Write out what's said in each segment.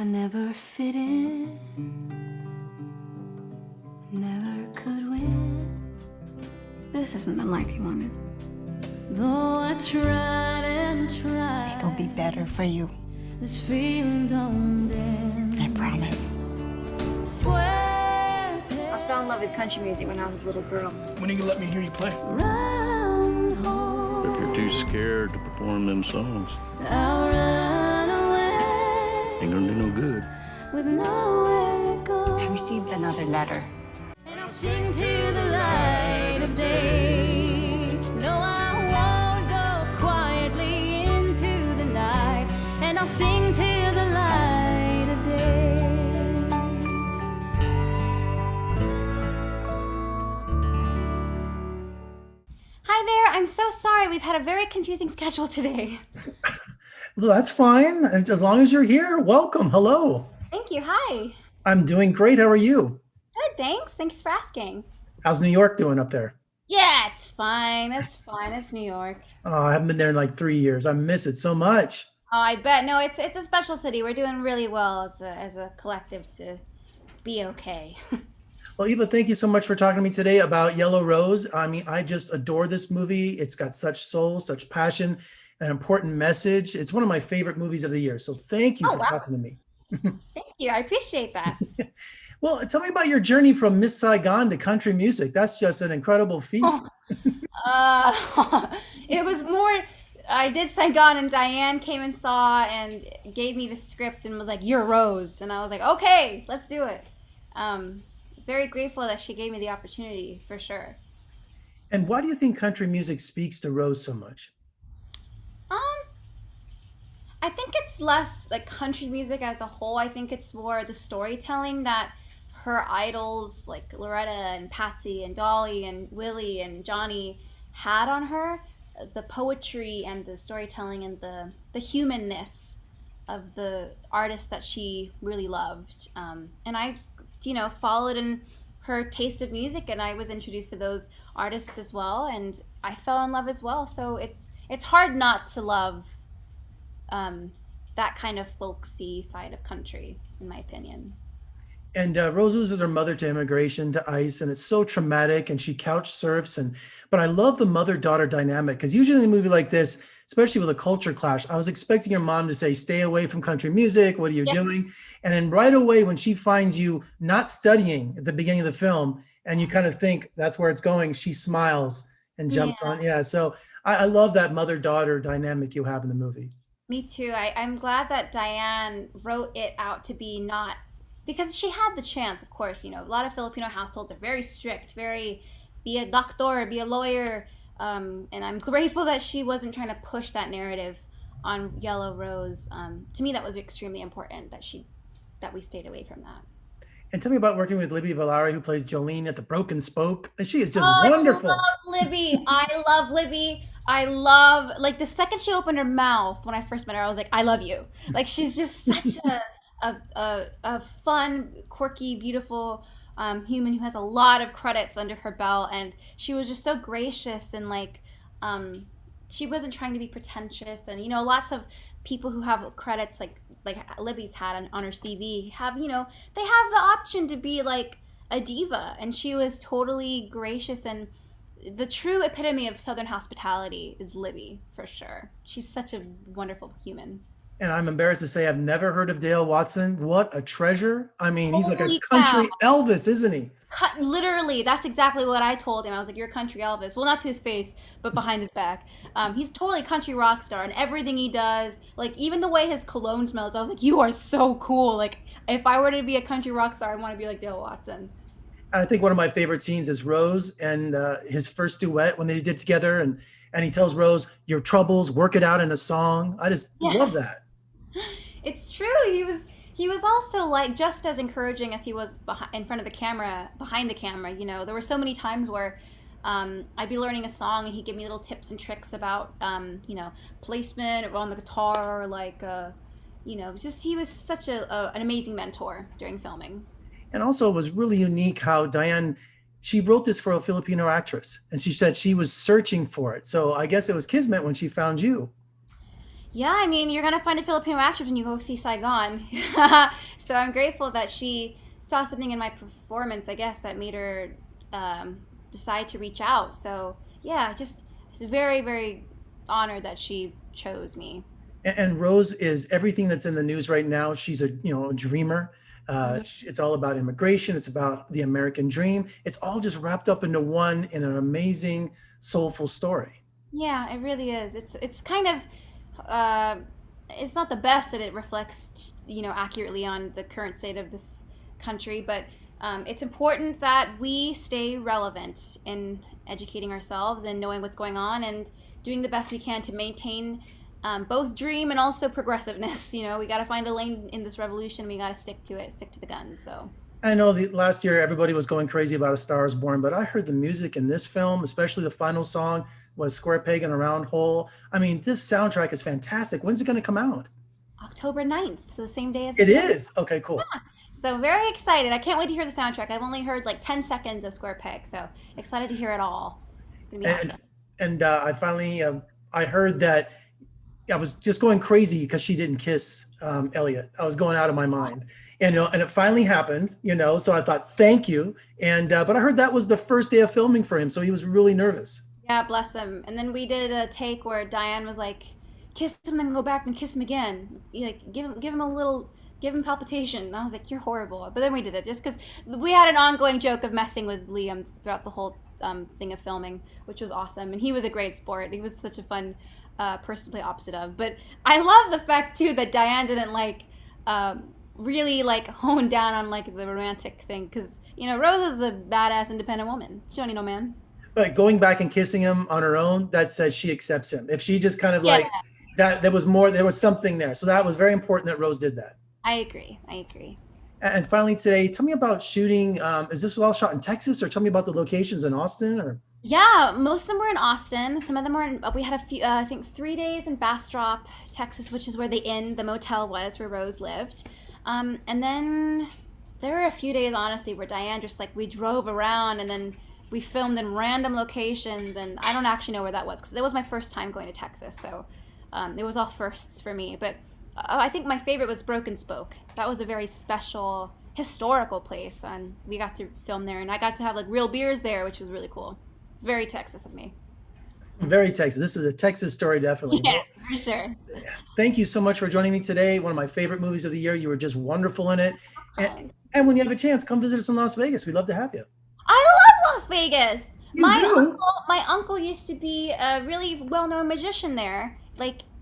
never fit in, never could win. This isn't the life you wanted. Though I tried and tried, It'll be better for you. this feeling don't end. I promise. Swear I fell in love with country music when I was a little girl. When are you gonna let me hear you play? round home, If you're too scared to perform them songs, I'll run away ain't gonna do no good. with nowhere to go. I received another letter. And I'll sing to the light of day. No, I won't go quietly into the night. And I'll sing to the light of day. Hi there, I'm so sorry. We've had a very confusing schedule today. Well, that's fine. And as long as you're here, welcome. Hello. Thank you. Hi. I'm doing great. How are you? Good, thanks. Thanks for asking. How's New York doing up there? Yeah, it's fine. It's fine. It's New York. Oh, I haven't been there in like 3 years. I miss it so much. Oh, I bet. No, it's a special city. We're doing really well as a collective to be okay. Well, Eva, thank you so much for talking to me today about Yellow Rose. I mean, I just adore this movie. It's got such soul, such passion, an important message. It's one of my favorite movies of the year. So thank you Oh, for wow. talking to me. Thank you. I appreciate that. Well, tell me about your journey from Miss Saigon to country music. That's just an incredible feat. It was more. I did Saigon, and Diane came and saw and gave me the script and was like, "You're Rose," and I was like, "Okay, let's do it." Very grateful that she gave me the opportunity, for sure. And why do you think country music speaks to Rose so much? Um, I think it's less like country music as a whole. I think it's more the storytelling that her idols like Loretta and Patsy and Dolly and Willie and Johnny had on her. The poetry and the storytelling and the humanness of the artist that she really loved. And I, followed in her taste of music, and I was introduced to those artists as well, and I fell in love as well. So it's hard not to love that kind of folksy side of country, in my opinion. And Rose loses her mother to immigration, to ICE, and it's so traumatic. And she couch surfs, but I love the mother-daughter dynamic, because usually in a movie like this, especially with a culture clash, I was expecting your mom to say, "Stay away from country music. What are you doing?" And then right away, when she finds you not studying at the beginning of the film, and you kind of think that's where it's going, she smiles and jumps on. Yeah. So I love that mother-daughter dynamic you have in the movie. Me too. I'm glad that Diane wrote it out to be not, because she had the chance, of course. A lot of Filipino households are very strict, very be a doctor, be a lawyer. And I'm grateful that she wasn't trying to push that narrative on Yellow Rose. To me, that was extremely important that we stayed away from that. And tell me about working with Libby Villari, who plays Jolene at the Broken Spoke. And she is just Oh, wonderful. I love Libby. I love Libby. I love, like, the second she opened her mouth when I first met her, I was like, "I love you." Like, she's just such a fun, quirky, beautiful human who has a lot of credits under her belt, and she was just so gracious, and like she wasn't trying to be pretentious. And lots of people who have credits like Libby's had on her CV have they have the option to be like a diva, and she was totally gracious. And the true epitome of Southern hospitality is Libby, for sure. She's such a wonderful human. And I'm embarrassed to say I've never heard of Dale Watson. What a treasure. I mean, he's like a Holy country cow. Elvis, isn't he? Literally, that's exactly what I told him. I was like, "You're a country Elvis." Well, not to his face, but behind his back. He's totally a country rock star, and everything he does, like even the way his cologne smells, I was like, "You are so cool." Like, if I were to be a country rock star, I want to be like Dale Watson. And I think one of my favorite scenes is Rose and his first duet when they did together. And he tells Rose, "Your troubles, work it out in a song." I just love that. It's true. He was also like just as encouraging as he was in front of the camera, behind the camera. There were so many times where I'd be learning a song and he'd give me little tips and tricks about placement on the guitar, like just he was such an amazing mentor during filming. And also it was really unique how Diane, she wrote this for a Filipino actress, and she said she was searching for it. So I guess it was kismet when she found you. Yeah, I mean, you're gonna find a Filipino actress when you go see Saigon. So I'm grateful that she saw something in my performance, I guess, that made her decide to reach out. So yeah, just it's very, very honored that she chose me. And Rose is everything that's in the news right now. She's a a dreamer. Mhm. It's all about immigration. It's about the American dream. It's all just wrapped up into one in an amazing, soulful story. Yeah, it really is. It's kind of uh, it's not the best that it reflects, accurately on the current state of this country, but it's important that we stay relevant in educating ourselves and knowing what's going on and doing the best we can to maintain both dream and also progressiveness. We got to find a lane in this revolution. We got to stick to it, stick to the guns. So. I know the last year everybody was going crazy about A Star Is Born, but I heard the music in this film, especially the final song, was Square Peg in a Round Hole. I mean, this soundtrack is fantastic. When's it going to come out? October 9th, so the same day as It is. Okay, cool. So very excited. I can't wait to hear the soundtrack. I've only heard like 10 seconds of Square Peg, so excited to hear it all. It's gonna be And awesome. I finally I heard that I was just going crazy because she didn't kiss Elliot. I was going out of my mind, and it finally happened. So I thought, thank you. And but I heard that was the first day of filming for him, so he was really nervous. Yeah, bless him. And then we did a take where Diane was like, "Kiss him, then go back and kiss him again. Like, give him palpitation." And I was like, "You're horrible." But then we did it just because we had an ongoing joke of messing with Liam throughout the whole thing of filming, which was awesome. And he was a great sport. He was such a fun person to play opposite of. But I love the fact too that Diane didn't really hone down on the romantic thing, because Rose is a badass independent woman. She don't need no man. But going back and kissing him on her own, that says she accepts him. If she just kind of Yeah. that, there was more, there was something there. So that was very important that Rose did that. I agree. I agree. And finally today, tell me about shooting. Is this all shot in Texas, or tell me about the locations in Austin? Or Yeah, most of them were in Austin. Some of them were in, we had a few, I think 3 days in Bastrop, Texas, which is where the motel was where Rose lived. And then there were a few days, honestly, where Diane just we drove around and then we filmed in random locations. And I don't actually know where that was because it was my first time going to Texas. So it was all firsts for me. But I think my favorite was Broken Spoke. That was a very special historical place. And we got to film there. And I got to have real beers there, which was really cool. Very Texas of me. very Texas. This is a Texas story, definitely. Yeah, for sure. Thank you so much for joining me today. One of my favorite movies of the year. You were just wonderful in it. And when you have a chance, come visit us in Las Vegas. We'd love to have you. I love Las Vegas. You do? My uncle used to be a really well-known magician there,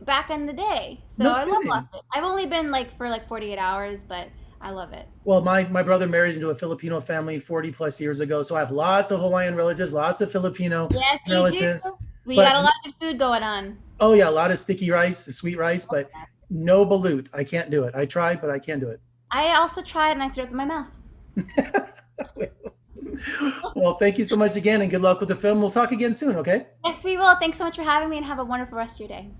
back in the day. So No I love kidding. Las Vegas. I've only been for 48 hours, but I love it. Well, my brother married into a Filipino family 40 plus years ago. So I have lots of Hawaiian relatives, lots of Filipino Yes, you relatives. do. We But- got a lot of good food going on. Oh yeah, a lot of sticky rice, sweet rice, but no balut. I can't do it. I tried, but I can't do it. I also tried and I threw up in my mouth. Well, thank you so much again, and good luck with the film. We'll talk again soon, okay? Yes, we will. Thanks so much for having me and have a wonderful rest of your day.